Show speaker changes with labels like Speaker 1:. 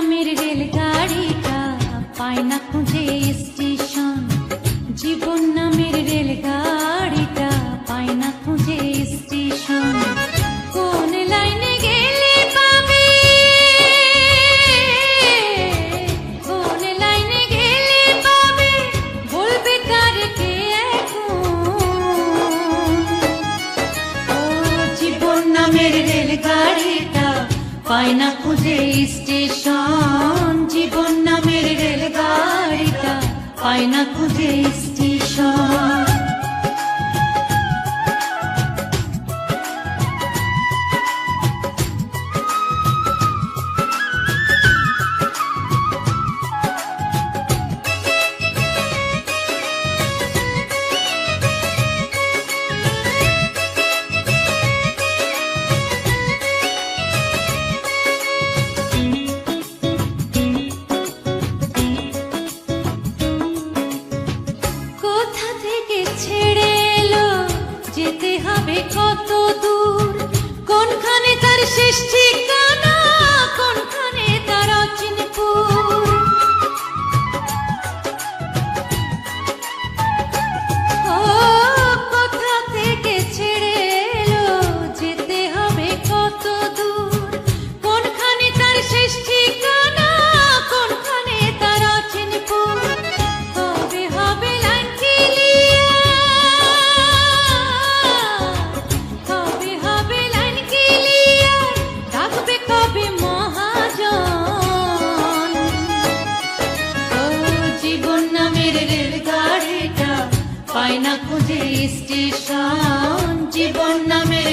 Speaker 1: নামের রেলগাড়িটা পায় না খুঁজে স্টেশন। জীবন নামের রেলগাড়িটা পায় না খুঁজে স্টেশন। কোন লাইনে গেলে পাবে, কোন লাইনে গেলে পাবে, বলবে তার কে এখন। ও জীবন নামের রেলগাড়িটা পায় না খুঁজে স্টেশন। জীবন নামের রেলগাড়িটা পায় না খুঁজে স্টেশন। কোথা থেকে ছেড়ে এলো, যেতে হবে কত দূর, কোনখানে তার শেষ ঠিকানা, কোনখানে তার অচিনপুর। ও কোথা থেকে ছেড়ে এলো, যেতে হবে কত দূর, কোনখানে তার শেষ ঠিকানা, কোনখানে তার অচিনপুর। হবে হবে লাইন হবে হবে লাইন ক্লিয়ার, থাকবে কবে মহাজন। ও জীবন নামের রেলগাড়িটা পায় না খুঁজে স্টেশন। জীবন নামের